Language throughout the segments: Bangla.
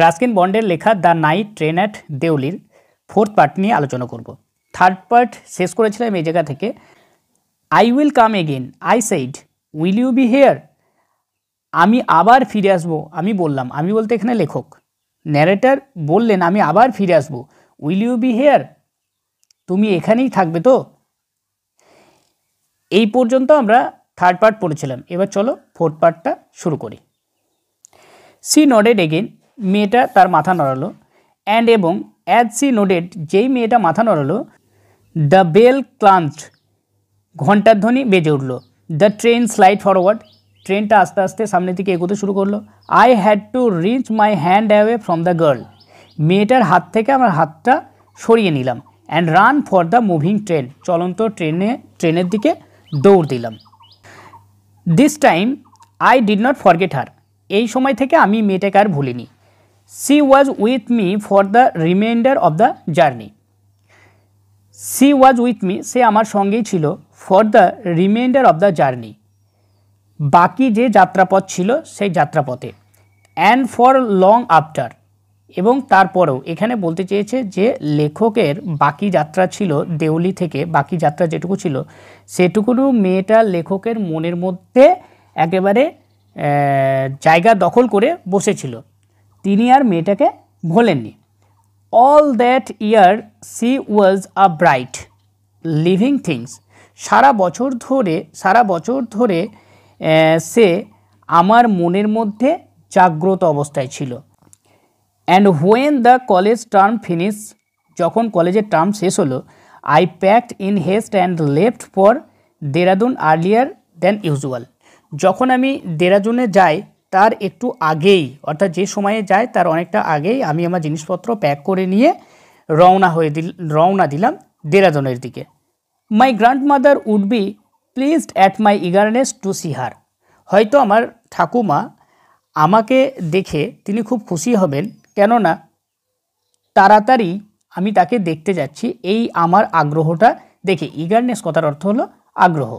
রাস্কিন বন্ডের লেখা দ্য নাইট ট্রেন অ্যাট দেউলির ফোর্থ পার্ট নিয়ে আলোচনা করব। থার্ড পার্ট শেষ করেছিলাম এই জায়গা থেকে। I will come again, I said, will you be here, আমি আবার ফিরে আসবো, আমি বললাম, আমি বলতে এখানে লেখক, ন্যারেটার বললেন আমি আবার ফিরে আসবো, উইল ইউ বি হেয়ার, তুমি এখানেই থাকবে তো। এই পর্যন্ত আমরা থার্ড পার্ট পড়েছিলাম। এবার চলো ফোর্থ পার্টটা শুরু করি। সি নডেড এগেন, মেয়েটা তার মাথা নড়ালো। অ্যান্ড এবং অ্যাজ সি নোডেড, যেই মেয়েটা মাথা নড়ালো, দ্য বেল ক্লাঞ্চড, ঘণ্টার ধ্বনি বেজে উঠল। দ্য ট্রেন স্লাইড ফরওয়ার্ড, ট্রেনটা আস্তে আস্তে সামনের দিকে এগোতে শুরু করলো। I had to reach my hand away from the girl, মেয়েটার হাত থেকে আমার হাতটা সরিয়ে নিলাম। And run for the moving train, চলন্ত ট্রেনের দিকে দৌড় দিলাম। This time I did not forget her, এই সময় থেকে আমি মেয়েটাকে আর ভুলিনি। She was with me for the reminder of the journey, she was with me, সে আমার সঙ্গেই ছিল, for the reminder of the journey, বাকি যে যাত্রাপথ ছিল সেই যাত্রাপথে। অ্যান্ড ফর লং আফটার, এবং তারপরেও, এখানে বলতে চেয়েছে যে লেখকের বাকি যাত্রা ছিল দেউলি থেকে, বাকি যাত্রা যেটুকু ছিল সেটুকুনো মেয়েটা লেখকের মনের মধ্যে একেবারে জায়গা দখল করে বসেছিল, তিনি আর মেয়েটাকে ভোলেননি। All that year she was a bright living things, সারা বছর ধরে সে আমার মনের মধ্যে জাগ্রত অবস্থায় ছিল। And when the college term finish, যখন কলেজের টার্ম শেষ হলো, I packed in haste and left for Dehradun earlier than usual, যখন আমি দেরাদুনে যাই তার একটু আগেই, অর্থাৎ যে সময়ে যাই তার অনেকটা আগেই আমি আমার জিনিসপত্র প্যাক করে নিয়ে রওনা দিলাম দেরাদুনের দিকে। My grandmother would be pleased at my eagerness to see her, হয়তো আমার ঠাকুমা আমাকে দেখে তিনি খুব খুশি হবেন, কেননা তাড়াতাড়ি আমি তাকে দেখতে যাচ্ছি, এই আমার আগ্রহটা দেখে। ইগারনেস কথার অর্থ হলো আগ্রহ।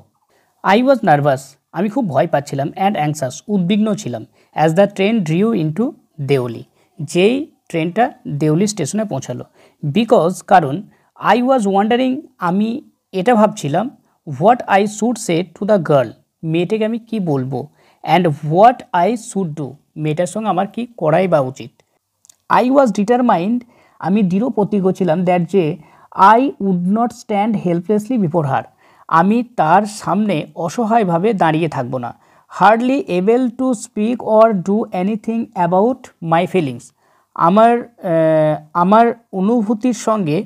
আই ওয়াজ নার্ভাস, আমি খুব ভয় পাচ্ছিলাম। অ্যান্ড অ্যাংসাস, উদ্বিগ্ন ছিলাম। As the train drew into Deoli, যেই ট্রেনটা দেউলি স্টেশনে পৌঁছালো। বিকজ, কারণ, আই ওয়াজ ওয়ান্ডারিং, আমি এটা ভাবছিলাম, what I should say to the girl, মেয়েটাকে আমি কি বলবো। And what I should do, মেয়েটার সঙ্গে আমার কি করাই বা উচিত। আই ওয়াজ ডিটারমাইন্ড, আমি দৃঢ় প্রতিজ্ঞ ছিলাম, দ্যাট যে I would not stand helplessly before her, আমি তার সামনে অসহায়ভাবে দাঁড়িয়ে থাকব না। Hardly able to speak or do anything about my feelings, আমার অনুভূতির সঙ্গে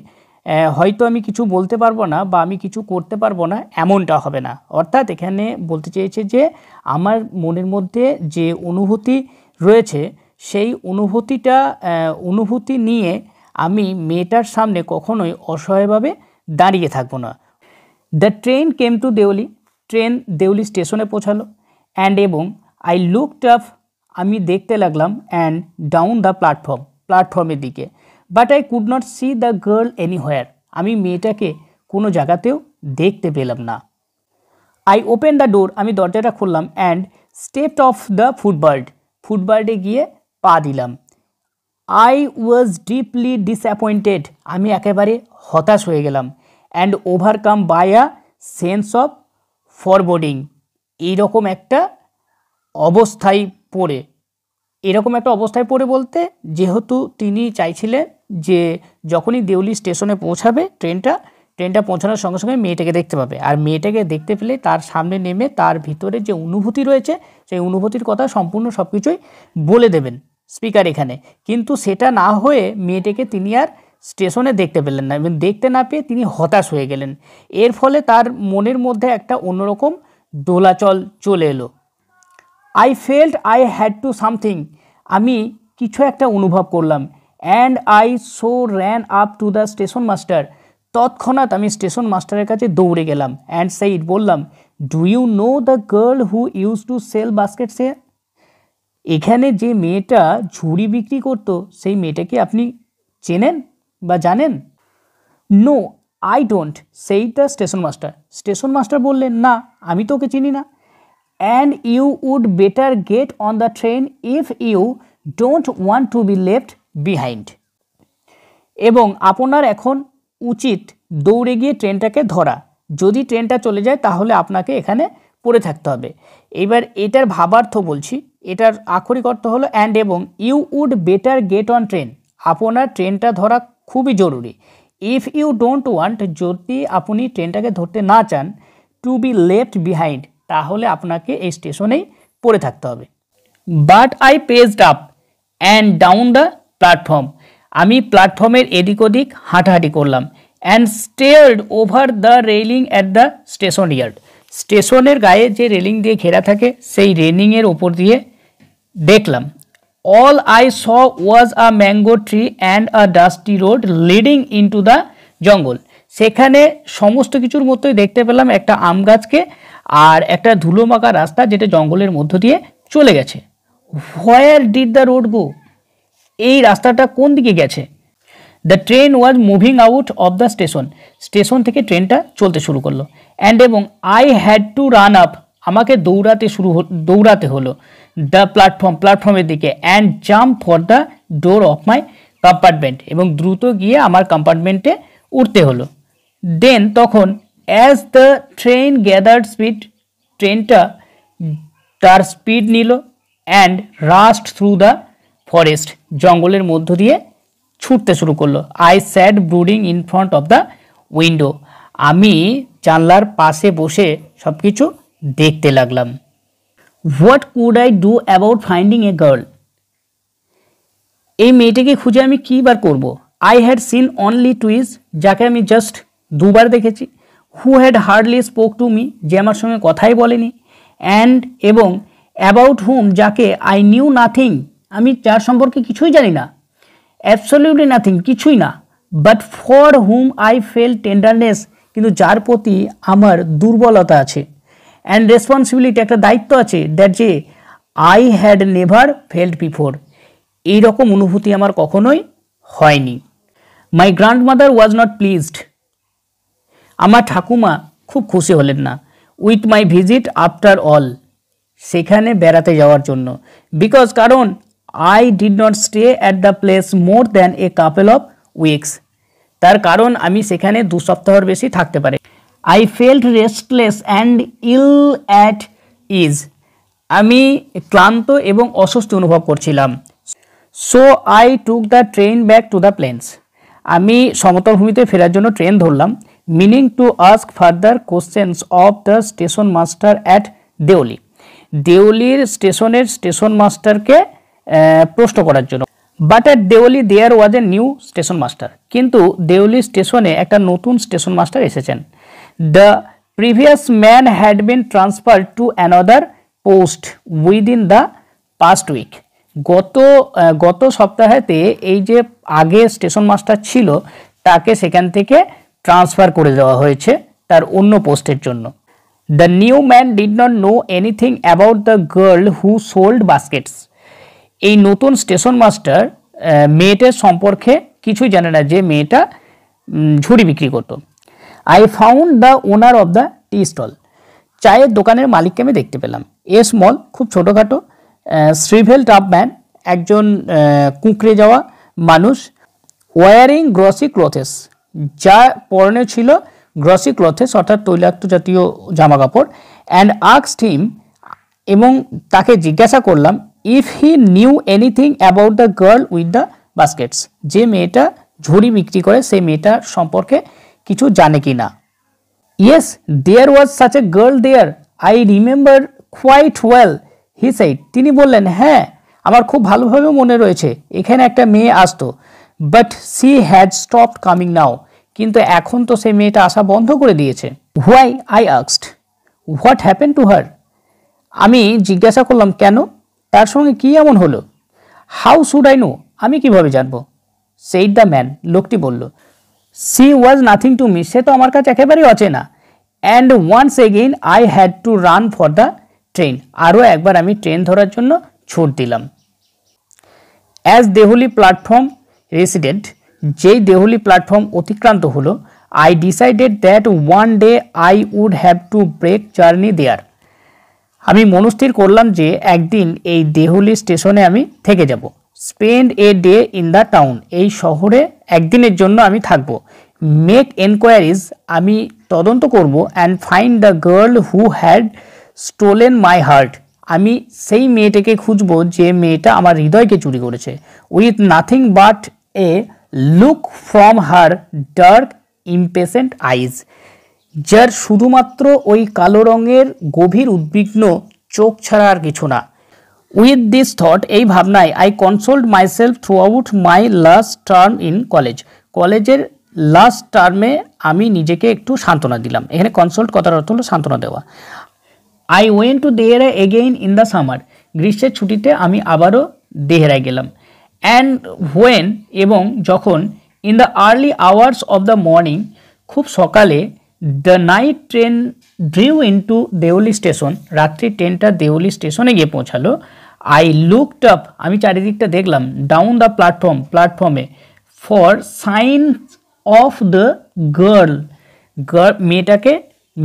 হয়তো আমি কিছু বলতে পারবো না বা আমি কিছু করতে পারবো না, এমনটা হবে না। অর্থাৎ এখানে বলতে চেয়েছে যে আমার মনের মধ্যে যে অনুভূতি রয়েছে সেই অনুভূতি নিয়ে আমি মেয়েটার সামনে কখনোই অসহায়ভাবে দাঁড়িয়ে থাকবো না। The train came to Deoli, train Deoli স্টেশনে পৌঁছালো। অ্যান্ড এবং আই লুকড আপ, আমি দেখতে লাগলাম, অ্যান্ড ডাউন দ্য প্ল্যাটফর্মের দিকে। But I could not C the girl anywhere, আমি মেয়েটাকে কোনো জায়গাতেও দেখতে পেলাম না। আই ওপেন দ্য ডোর, আমি দরজাটা খুললাম। অ্যান্ড স্টেপড অফ দ্য ফুটবার্ডে গিয়ে পা দিলাম। আই ওয়াজ ডিপলি ডিসঅ্যাপয়েন্টেড, আমি একেবারে হতাশ হয়ে গেলাম। And overcome by a sense of foreboding, এরকম একটা অবস্থায় পড়ে বলতে, যেহেতু তিনি চাইছিলেন যে যখনই দেউলি স্টেশনে পৌঁছাবে ট্রেনটা পৌঁছানোর সঙ্গে সঙ্গে মেয়েটাকে দেখতে পাবে, আর মেয়েটাকে দেখতে পেলে তার সামনে নেমে তার ভিতরে যে অনুভূতি রয়েছে সেই অনুভূতির কথা সম্পূর্ণ সব কিছুই বলে দেবেন স্পিকার এখানে। কিন্তু সেটা না হয়ে মেয়েটাকে তিনি আর স্টেশনে দেখতে পেলেন না, এবং দেখতে না পেয়ে তিনি হতাশ হয়ে গেলেন। এর ফলে তার মনের মধ্যে একটা অন্যরকম দোলাচল চলে এলো। I felt I had to something, আমি কিছু একটা অনুভব করলাম। And I so ran up to the station master, তৎক্ষণাৎ আমি স্টেশন মাস্টারের কাছে দৌড়ে গেলাম। অ্যান্ড সেইড, বললাম, do you know the girl who use to sell baskets here, এখানে যে মেয়েটা ঝুড়ি বিক্রি করতো সেই মেয়েটাকে আপনি চেনেন বা জানেন? No I don't, said the station master বললেন, না আমি তো ওকে চিনি না। And you would better get on the train if you don't want to be left behind. এবং আপনার এখন উচিত দৌড়ে গিয়ে ট্রেনটাকে ধরা, যদি ট্রেনটা চলে যায় তাহলে আপনাকে এখানে পড়ে থাকতে হবে। এবার এটার ভাবার্থ বলছি, এটার আক্ষরিক অর্থ হলো অ্যান্ড এবং you would better get on train, আপনার ট্রেনটা ধরা খুবই জরুরি। ইফ ইউ ডোন্ট ওয়ান্ট, যদি আপনি ট্রেনটাকে ধরতে না চান, টু বি লেফট বিহাইন্ড, তাহলে আপনাকে এই স্টেশনেই পড়ে থাকতে হবে। But I paged up and down the platform, আমি প্ল্যাটফর্মের এদিক ওদিক হাঁটাহাঁটি করলাম। And stared over the railing at the station yard, স্টেশনের গায়ে যে রেলিং দিয়ে ঘেরা থাকে সেই রেলিংয়ের ওপর দিয়ে দেখলাম। All I saw was a mango tree and a dusty road leading into the jungle, সেখানে সমস্ত কিছুর মধ্যেই দেখতে পেলাম একটা আম গাছকে আর একটা ধুলোমাখা রাস্তা যেটা জঙ্গলের মধ্য দিয়ে চলে গেছে। Where did the road go, এই রাস্তাটা কোন দিকে গেছে? The train was moving out of the station, station থেকে ট্রেনটা চলতে শুরু করলো। অ্যান্ড এবং I had to run up, আমাকে দৌড়াতে হলো দ্য প্ল্যাটফর্ম, প্ল্যাটফর্মের দিকে। And jump for the door of my compartment, এবং দ্রুত গিয়ে আমার কম্পার্টমেন্টে উঠতে হলো। দেন তখন as the train gathered speed, ট্রেনটা তার স্পিড নিল। And rushed through the forest, জঙ্গলের মধ্য দিয়ে ছুটতে শুরু করলো। I sad brooding in front of the window, আমি জানলার পাশে বসে সব কিছু দেখতে লাগলাম। What could I do about finding a girl, এই মেয়েটিকে খুঁজে আমি কী বার করবো? আই হ্যাড সিন অনলি টুইজ, যাকে আমি জাস্ট দুবার দেখেছি। Who had hardly spoke to me, যে আমার সঙ্গে কথাই বলেনি। অ্যান্ড এবং অ্যাবাউট হুম, যাকে আই নিউ নাথিং, আমি যার সম্পর্কে কিছুই জানি না। অ্যাবসলিউটলি নাথিং, কিছুই না। But for hmm I fail tenderness, কিন্তু যার প্রতি আমার দুর্বলতা আছে। অ্যান্ড রেসপন্সিবিলিটি, একটা দায়িত্ব আছে, দ্যাট যে I had never felt before, এইরকম অনুভূতি আমার কখনোই হয়নি। My grandmother was not pleased, আমার ঠাকুমা খুব খুশি হলেন না। With my visit after all, সেখানে বেড়াতে যাওয়ার জন্য। বিকজ, কারণ I did not stay at the place more than a couple of weeks, তার কারণ আমি সেখানে 2 সপ্তাহের বেশি থাকতে পারি। I felt restless and ill at ease, আমি ক্লান্ত এবং অস্বস্তি অনুভব করছিলাম। So I took the train back to the plains, আমি সমতল ভূমিতে ফেরার জন্য ট্রেন ধরলাম। Meaning to ask further questions of the station master at Deoli, দেওলির স্টেশনের স্টেশন মাস্টারকে প্রশ্ন করার জন্য। But at Deoli there was a new station master, কিন্তু দেওলি স্টেশনে একটা নতুন স্টেশন মাস্টার এসেছেন। The previous man had been transfer to another post within the past week, গত সপ্তাহেতে এই যে আগে স্টেশন মাস্টার ছিল তাকে সেখান থেকে ট্রান্সফার করে দেওয়া হয়েছে তার অন্য পোস্টের জন্য। The new man did not know anything about the girl who sold Vazquez, এই নতুন স্টেশন মাস্টার মেয়েটার সম্পর্কে কিছুই জানে না, যে মেয়েটা ঝুড়ি বিক্রি করতো। I found the owner of the tea stall, চায়ের দোকানের মালিককে আমি দেখতে পেলাম। এ স্মল, খুব ছোটোখাটো, শ্রিভেলড আপ ম্যান, একজন কুঁকড়ে যাওয়া মানুষ। ওয়ারিং গ্রসি ক্লথেস, যা পরনে ছিল গ্রসি ক্লথেস অর্থাৎ তৈলাক্ত জাতীয় জামা কাপড়। অ্যান্ড আস্কড হিম, এবং তাকে জিজ্ঞাসা করলাম, if he knew anything about the girl with the baskets, যে মেয়েটা ঝুড়ি বিক্রি করে সেই মেয়েটার সম্পর্কে কিছু জানে কি না। Yes, there was such a girl there, I remember quite well, he said, তিনি বললেন, হ্যাঁ আমার খুব ভালোভাবে মনে রয়েছে এখানে একটা মেয়ে আসতো। But she had stopped coming now, কিন্তু এখন তো সেই মেয়েটা আসা বন্ধ করে দিয়েছে। Why, I asked. What happen to her, আমি জিজ্ঞাসা করলাম কেন, তার সঙ্গে কী এমন হলো। হাউ শুড আই নো, আমি কিভাবে জানবো। সেইড দ্য ম্যান, লোকটি বলল। She was nothing to me, সে তো আমার কাছে একেবারেই অচেনা। And once again I had to run for the train, আরও একবার আমি ট্রেন ধরার জন্য ছুট দিলাম। অ্যাজ দেহলি প্ল্যাটফর্ম রেসিডেন্ট, যেই দেহলি প্ল্যাটফর্ম অতিক্রান্ত হলো, I decided that one day I would have to break journey there, আমি মনস্থির করলাম যে একদিন এই দেহলি স্টেশনে আমি থেকে যাব। Spend a day in the town, এই শহরে একদিনের জন্য আমি থাকব। মেক এনকোয়ারিজ, আমি তদন্ত করব। And find the girl who had stolen my heart, আমি সেই মেয়েটাকে খুঁজব যে মেয়েটা আমার হৃদয়কে চুরি করেছে। With nothing but a look from her dark impatient eyes, যার শুধুমাত্র ওই কালো রঙের গভীর উদ্বিগ্ন চোখ ছাড়া আর কিছু না। উইথ দিস থট, এই ভাবনায় I কনসোল্ড myself through out my last term in college, কলেজের লাস্ট টার্মে আমি নিজেকে একটু সান্ত্বনা দিলাম। এখানে কনসোল্ট কথার অর্থ হলো সান্ত্বনা দেওয়া। I went to Dehra again in the summer, গ্রীষ্মের ছুটিতে আমি আবারও দেহরায় গেলাম। অ্যান্ড হোয়েন, এবং যখন, in the early hours of the morning, খুব সকালে, the night train drew into Deoli station, রাত্রি ট্রেনটা দেওলি স্টেশনে গিয়ে পৌঁছালো। আই লুকড আপ, আমি চারিদিকটা দেখলাম। ডাউন দ্য প্ল্যাটফর্ম, প্ল্যাটফর্মে, for signs of the girl,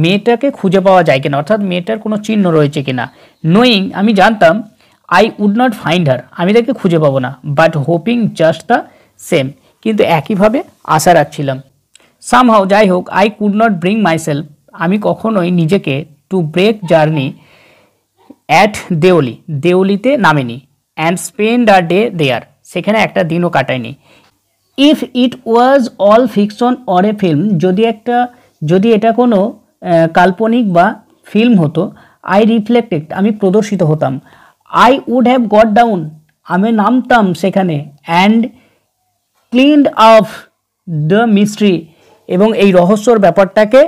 মেয়েটাকে খুঁজে পাওয়া যায় কিনা, অর্থাৎ মেয়েটার কোনো চিহ্ন রয়েছে কিনা। নোয়িং, আমি জানতাম, I would not find her, আমি তাকে খুঁজে পাবো না। But hoping just the same, কিন্তু একইভাবে আশা রাখছিলাম। সামহাও, যাই হোক, I could not bring myself, আমি কখনোই নিজেকে to break journey at Deoli, দেওলিতে নামেনি। And spend a day there, সেখানে একটা দিনও কাটায়নি। If it was all fiction or a film, যদি এটা কোনো কাল্পনিক বা ফিল্ম হতো, আই রিফ্লেক্টেড, আমি প্রদর্শিত হতাম। I would have got down, আমি নামতাম সেখানে। And cleaned off the mystery, এবং এই রহস্যর ব্যাপারটাকে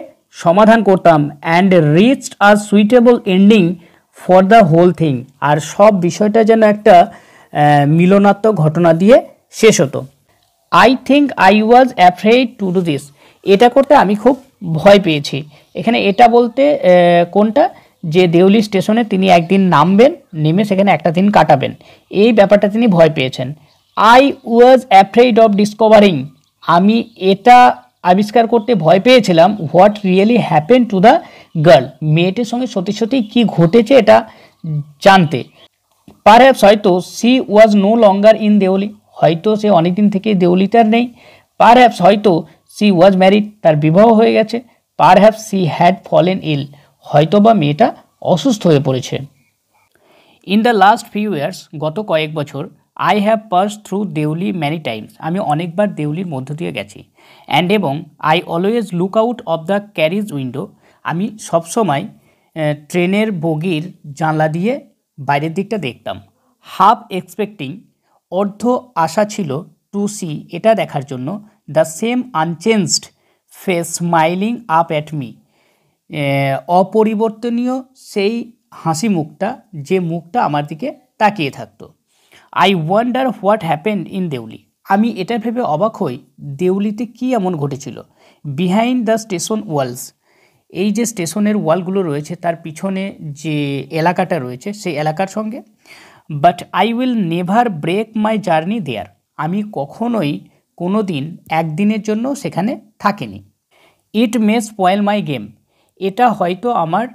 সমাধান করতাম। And reached a suitable ending for the whole thing, আর সব বিষয়টা যেন একটা মিলনাত্মক ঘটনা দিয়ে শেষ হতো। I think I was afraid to do this, এটা করতে আমি খুব ভয় পেয়েছি। এখানে এটা বলতে কোনটা, যে দেওলি স্টেশনে তিনি একদিন নামবেন, নেমে সেখানে একটা দিন কাটাবেন, এই ব্যাপারটা তিনি ভয় পেয়েছেন। I was afraid of discovering, আমি এটা আবিষ্কার করতে ভয় পেয়েছিলাম। What really happen to the girl, মেয়েটির সঙ্গে সত্যি সত্যি কী ঘটেছে এটা জানতে। পারহ্যাপস, হয়তো, she was no longer in Deoli, হয়তো সে অনেকদিন থেকে দেওলিতে আর নেই। পারহ্যাপস, হয়তো, সি ওয়াজ ম্যারিড, তার বিবাহ হয়ে গেছে। Perhaps she had fallen ill, হয়তো বা মেয়েটা অসুস্থ হয়ে পড়েছে। In the last few years, গত কয়েক বছর, I have pass through Deoli many times, আমি অনেকবার দেওলির মধ্য দিয়ে গেছি। অ্যান্ড, এবং, I always look out of the carriage window, আমি সবসময় ট্রেনের বগির জানলা দিয়ে বাইরের দিকটা দেখতাম। হাফ এক্সপেক্টিং, অর্ধ আশা ছিল, টু সি, এটা দেখার জন্য, the same unchanged face smiling up at me, অপরিবর্তনীয় সেই হাসি মুখটা, যে মুখটা আমার দিকে তাকিয়ে থাকতো। I wonder what happened in Deoli, আমি এটা ভেবে অবাক হই দেওলিতে কী এমন ঘটেছিল। বিহাইন্ড দ্য স্টেশন ওয়ালস, এই যে স্টেশনের ওয়ালগুলো রয়েছে তার পিছনে যে এলাকাটা রয়েছে সেই এলাকার সঙ্গে। But I will never break my journey there, আমি কখনোই কোনো দিন একদিনের জন্য সেখানে থাকিনি। ইট মে স্পয়েল মাই গেম, এটা হয়তো আমার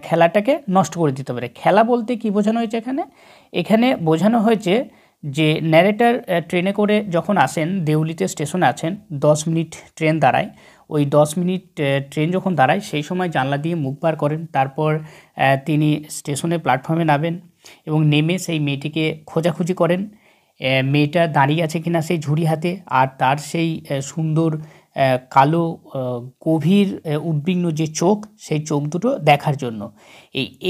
খেলাটাকে নষ্ট করে দিতে পারে। খেলা বলতে কি বোঝানো হয়েছে এখানে বোঝানো হয়েছে যে ন্যারেটার ট্রেনে করে যখন আসেন, দেওলিতে স্টেশনে আছেন, 10 মিনিট ট্রেন দাঁড়ায়, ওই 10 মিনিট ট্রেন যখন দাঁড়ায় সেই সময় জানলা দিয়ে মুখ বার করেন। তারপর তিনি স্টেশনে প্ল্যাটফর্মে নামেন এবং নেমে সেই মেয়েটিকে খোঁজাখুঁজি করেন, মেয়েটা দাঁড়িয়ে আছে কিনা সেই ঝুড়ি হাতে, আর তার সেই সুন্দর কালো গভীর উদ্বিগ্ন যে চোখ, সেই চোখ দুটো দেখার জন্য।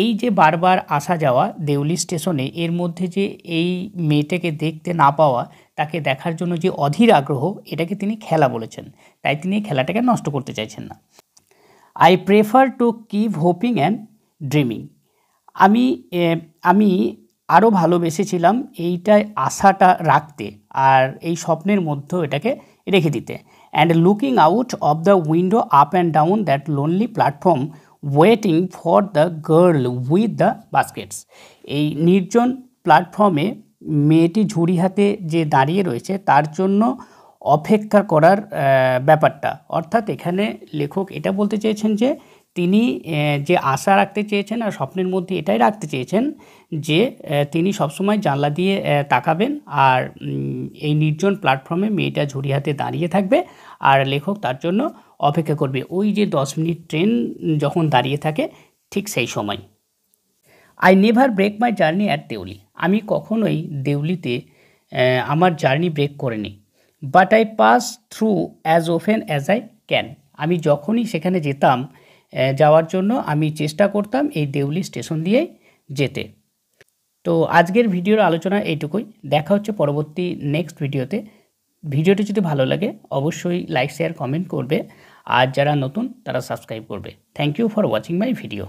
এই যে বারবার আসা যাওয়া দেওলি স্টেশনে, এর মধ্যে যে এই মেয়েটাকে দেখতে না পাওয়া, তাকে দেখার জন্য যে অধীর আগ্রহ, এটাকে তিনি খেলা বলেছেন, তাই তিনি এই খেলাটাকে নষ্ট করতে চাইছেন না। I prefer to keep hoping and dreaming, আমি আরও ভালোবেসেছিলাম এইটায় আশাটা রাখতে আর এই স্বপ্নের মধ্যে এটাকে রেখে দিতে। And looking out of the window up and down that lonely platform waiting for the girl with the baskets, এই নির্জন প্ল্যাটফর্মে মেয়েটি ঝুড়ি হাতে যে দাঁড়িয়ে রয়েছে তার জন্য অপেক্ষা করার ব্যাপারটা। অর্থাৎ এখানে লেখক এটা বলতে চেয়েছেন যে তিনি যে আশা রাখতে চেয়েছেন আর স্বপ্নের মধ্যে এটাই রাখতে চেয়েছেন যে তিনি সবসময় জানলা দিয়ে তাকাবেন আর এই নির্জন প্ল্যাটফর্মে মেয়েটা ঝুড়ি হাতে দাঁড়িয়ে থাকবে আর লেখক তার জন্য অপেক্ষা করবে, ওই যে 10 মিনিট ট্রেন যখন দাঁড়িয়ে থাকে ঠিক সেই সময়। I never break my journey at Deoli, আমি কখনোই দেউলিতে আমার জার্নি ব্রেক করিনি। But I pass through as often as I can, আমি যখনই সেখানে যেতাম যাওয়ার জন্য আমি চেষ্টা করতাম এই দেউলি স্টেশন দিয়েই যেতে। তো আজকের ভিডিওর আলোচনা এইটুকুই, দেখা হচ্ছে পরবর্তী নেক্সট ভিডিওতে। ভিডিওটি যদি ভালো লাগে অবশ্যই লাইক শেয়ার কমেন্ট করবে, আর যারা নতুন তারা সাবস্ক্রাইব করবে। Thank you for watching my video.